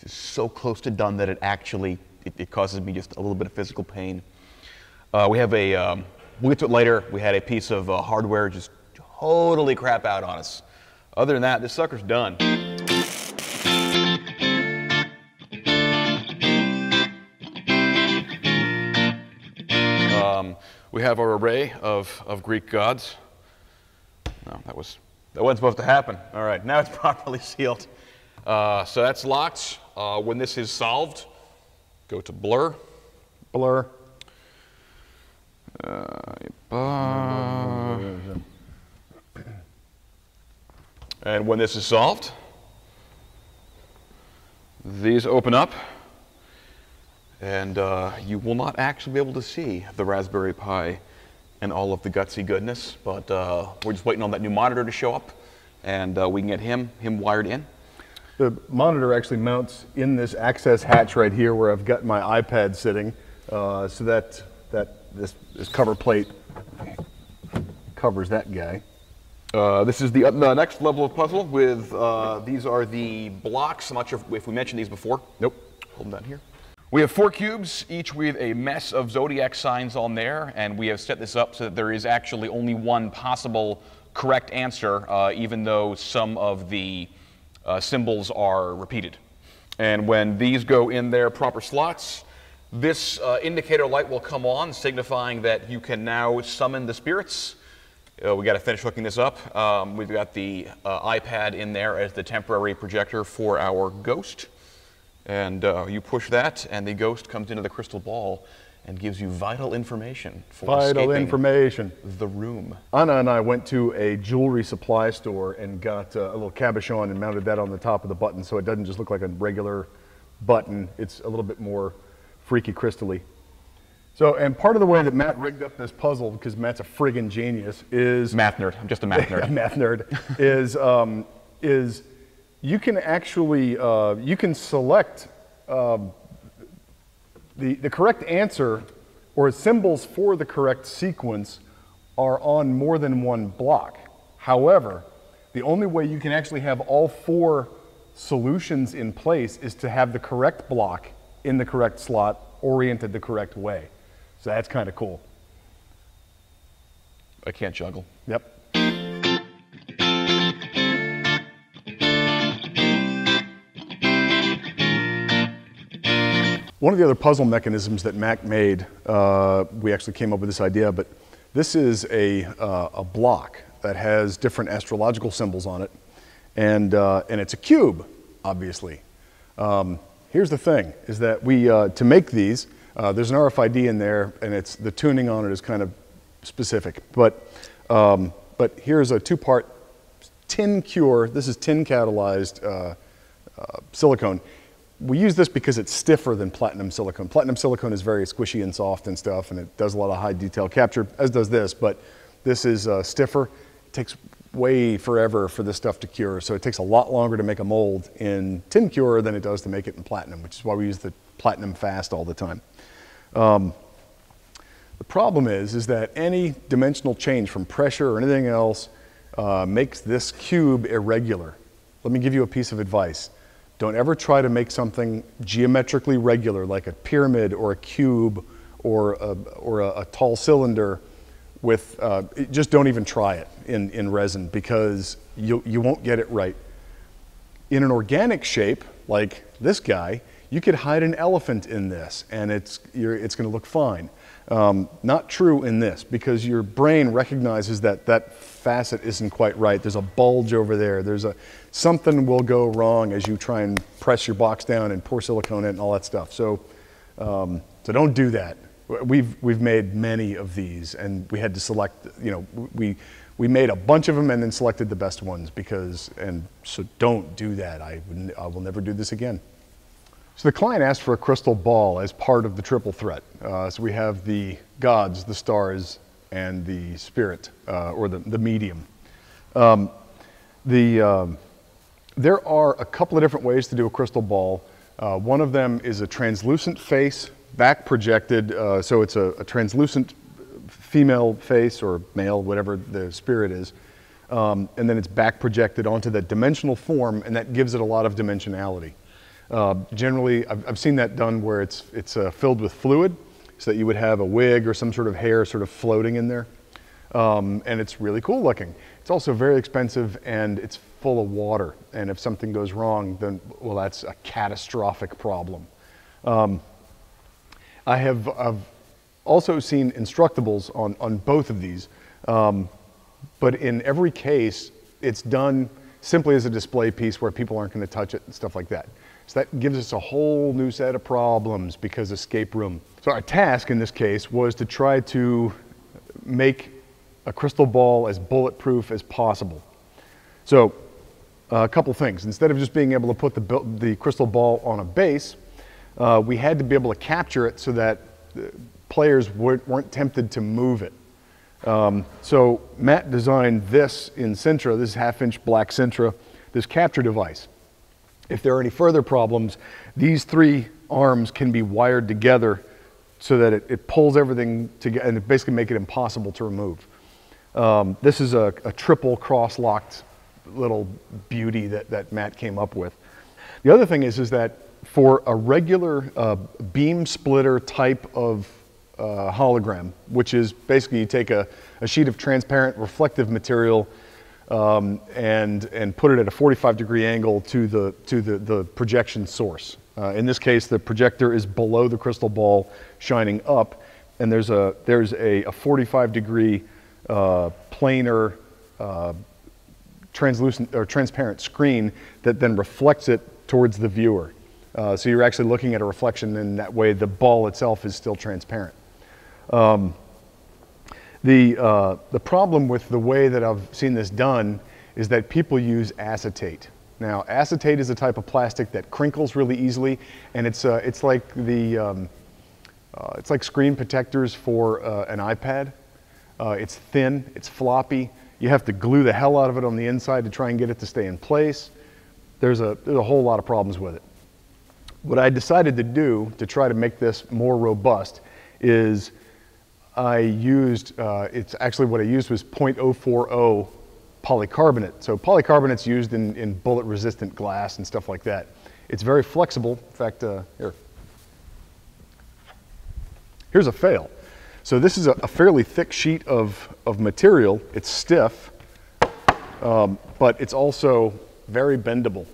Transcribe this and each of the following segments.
Just so close to done that it actually, it causes me just a little bit of physical pain. We have a, we'll get to it later, we had a piece of hardware just totally crap out on us. Other than that, this sucker's done. We have our array of Greek gods. No, that wasn't supposed to happen. All right, now it's properly sealed. So that's locked. When this is solved, go to blur. Blur. And when this is solved, these open up. And you will not actually be able to see the Raspberry Pi and all of the gutsy goodness, but we're just waiting on that new monitor to show up, and we can get him wired in. The monitor actually mounts in this access hatch right here where I've got my iPad sitting, so that this cover plate covers that guy. This is the next level of puzzle with, these are the blocks. I'm not sure if we mentioned these before. Nope. Hold them down here. We have 4 cubes, each with a mess of zodiac signs on there, and we have set this up so that there is actually only one possible correct answer, even though some of the symbols are repeated. And when these go in their proper slots, this indicator light will come on, signifying that you can now summon the spirits. We got to finish hooking this up. We've got the iPad in there as the temporary projector for our ghost. And you push that, and the ghost comes into the crystal ball and gives you vital information for escaping the room. Anna and I went to a jewelry supply store and got a little cabochon and mounted that on the top of the button so it doesn't just look like a regular button. It's a little bit more freaky crystally. So, and part of the way that Matt rigged up this puzzle, because Matt's a friggin' genius, is... Math nerd. I'm just a math nerd. Math nerd. is you can actually, you can select the correct answer or symbols for the correct sequence are on more than one block. However, the only way you can actually have all 4 solutions in place is to have the correct block in the correct slot oriented the correct way. So that's kind of cool. I can't juggle. Yep. One of the other puzzle mechanisms that Mac made, we actually came up with this idea, but this is a block that has different astrological symbols on it, and it's a cube, obviously. Here's the thing, is that we, to make these, there's an RFID in there, and the tuning on it is kind of specific, but here's a 2-part tin cure. This is tin catalyzed silicone. We use this because it's stiffer than platinum silicone. Platinum silicone is very squishy and soft and stuff, and it does a lot of high detail capture, as does this, but this is stiffer. It takes way forever for this stuff to cure, so it takes a lot longer to make a mold in tin cure than it does to make it in platinum, which is why we use the platinum fast all the time. The problem is that any dimensional change from pressure or anything else makes this cube irregular. Let me give you a piece of advice. Don't ever try to make something geometrically regular, like a pyramid or a cube or a tall cylinder with, just don't even try it in resin, because you won't get it right. In an organic shape, like this guy, you could hide an elephant in this and it's gonna look fine. Not true in this, because your brain recognizes that facet isn't quite right. There's a bulge over there. Something will go wrong as you try and press your box down and pour silicone in and all that stuff. So don't do that. We've made many of these, and we had to select, we made a bunch of them and then selected the best ones so don't do that. I will never do this again. So the client asked for a crystal ball as part of the triple threat. So we have the gods, the stars, and the spirit, or the medium. There are a couple of different ways to do a crystal ball. One of them is a translucent face, back projected, so it's a translucent female face or male, whatever the spirit is, and then it's back projected onto that dimensional form, and that gives it a lot of dimensionality. Generally, I've seen that done where it's filled with fluid, so that you would have a wig or some sort of hair sort of floating in there. And it's really cool looking. It's also very expensive, and it's full of water. And if something goes wrong, then, well, that's a catastrophic problem. I've also seen Instructables on both of these, but in every case, it's done simply as a display piece where people aren't going to touch it and stuff like that. So that gives us a whole new set of problems because escape room. So our task in this case was to try to make a crystal ball as bulletproof as possible. So a couple things. Instead of just being able to put the crystal ball on a base, we had to be able to capture it so that players weren't tempted to move it. So Matt designed this in Sintra, this half-inch black Sintra, this capture device. If there are any further problems, these three arms can be wired together so that it pulls everything together and it basically make it impossible to remove. This is a triple cross-locked little beauty that Matt came up with. The other thing is that for a regular beam splitter type of hologram, which is basically you take a sheet of transparent reflective material and put it at a 45-degree angle to the projection source. In this case, the projector is below the crystal ball, shining up, and there's a 45-degree planar translucent or transparent screen that then reflects it towards the viewer. So you're actually looking at a reflection, and that way the ball itself is still transparent. The problem with the way that I've seen this done is that people use acetate. Now, acetate is a type of plastic that crinkles really easily, and it's like screen protectors for an iPad. It's thin, it's floppy. You have to glue the hell out of it on the inside to try and get it to stay in place. There's a whole lot of problems with it. What I decided to do to try to make this more robust is I used, it's actually what I used was 0.040 polycarbonate. So polycarbonate's used in bullet resistant glass and stuff like that. It's very flexible. In fact, here's a fail. So this is a fairly thick sheet of material. It's stiff, but it's also very bendable.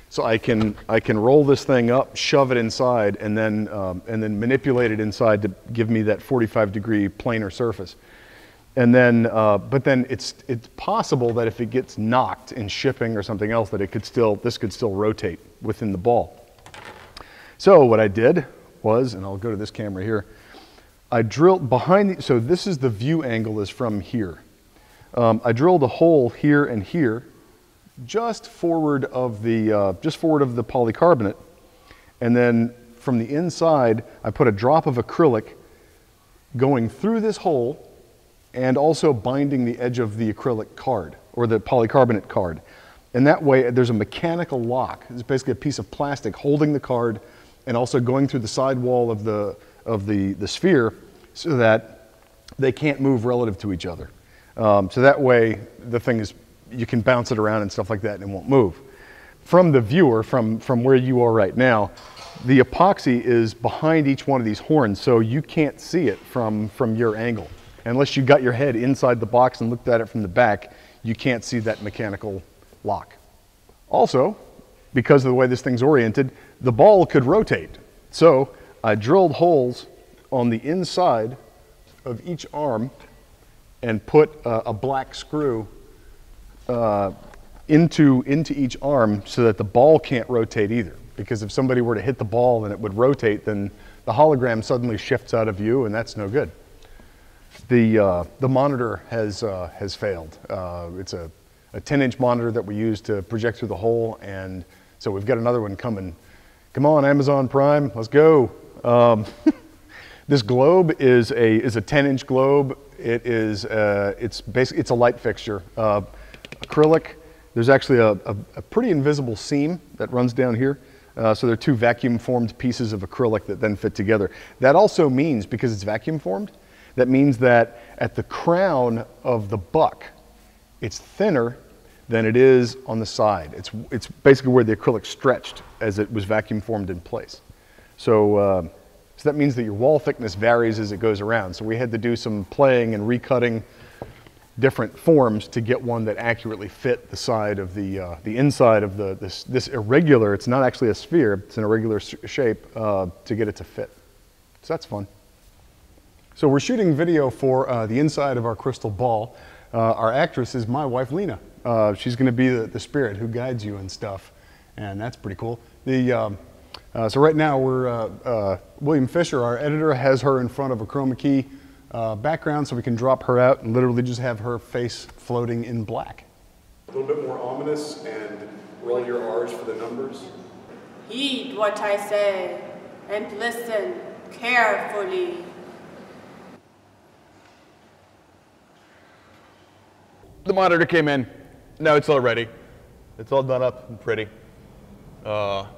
So I can roll this thing up, shove it inside, and then manipulate it inside to give me that 45-degree planar surface. And then, but then it's possible that if it gets knocked in shipping or something else, that this could still rotate within the ball. So what I did was, and I'll go to this camera here, I drilled behind so this is the view angle is from here. I drilled a hole here and here, just forward of the polycarbonate, and then from the inside I put a drop of acrylic going through this hole and also binding the edge of the acrylic card or the polycarbonate card. And that way there's a mechanical lock. It's basically a piece of plastic holding the card and also going through the side wall of the sphere so that they can't move relative to each other. So that way the thing is, you can bounce it around and stuff like that and it won't move. From the viewer, from where you are right now, the epoxy is behind each one of these horns, so you can't see it from your angle. Unless you got your head inside the box and looked at it from the back, you can't see that mechanical lock. Also, because of the way this thing's oriented, the ball could rotate. So I drilled holes on the inside of each arm and put a black screw into each arm so that the ball can't rotate either. Because if somebody were to hit the ball and it would rotate, then the hologram suddenly shifts out of view, and that's no good. The monitor has failed. It's a 10-inch monitor that we use to project through the hole, and so we've got another one coming. Come on, Amazon Prime, let's go. This globe is a 10-inch globe. It's a light fixture. Acrylic. There's actually a pretty invisible seam that runs down here. So there are two vacuum formed pieces of acrylic that then fit together. That also means, because it's vacuum formed, that means that at the crown of the buck, it's thinner than it is on the side. It's basically where the acrylic stretched as it was vacuum formed in place. So, so that means that your wall thickness varies as it goes around. So we had to do some playing and recutting different forms to get one that accurately fit the side of the inside of this irregular. It's not actually a sphere. It's an irregular shape to get it to fit. So that's fun. So we're shooting video for the inside of our crystal ball. Our actress is my wife, Lena. She's going to be the spirit who guides you and stuff, and that's pretty cool. So right now we're, William Fisher, our editor, has her in front of a chroma key background so we can drop her out and literally just have her face floating in black. A little bit more ominous, and roll your R's for the numbers. Heed what I say and listen carefully. The monitor came in. Now it's all ready. It's all done up and pretty. To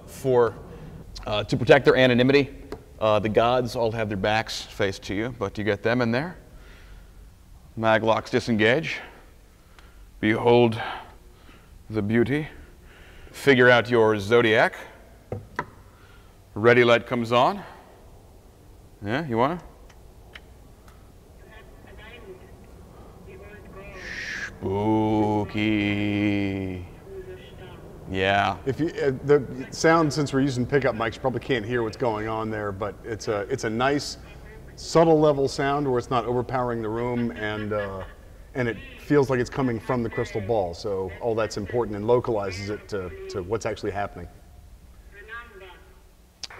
protect their anonymity, the gods all have their backs faced to you, but you get them in there. Maglocks disengage. Behold the beauty. Figure out your zodiac. Ready light comes on. Yeah, you wanna? Spooky. Yeah. If you, the sound, since we're using pickup mics, you probably can't hear what's going on there, but it's a nice, subtle level sound where it's not overpowering the room, and it feels like it's coming from the crystal ball. So all that's important and localizes it to what's actually happening.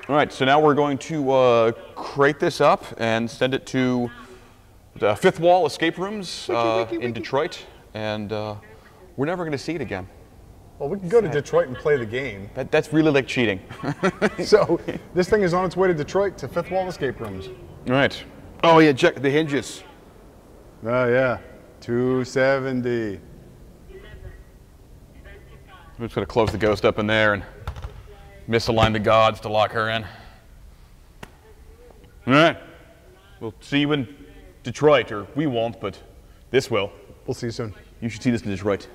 All right, so now we're going to crate this up and send it to the Fifth Wall escape rooms in Detroit, and we're never going to see it again. Well, we can go to Detroit and play the game. That's really like cheating. So this thing is on its way to Detroit to Fifth Wall escape rooms. All right. Oh yeah, check the hinges. Oh yeah, 270. We're just going to close the ghost up in there and misalign the gods to lock her in. All right. We'll see you in Detroit, or we won't, but this will. We'll see you soon. You should see this in Detroit.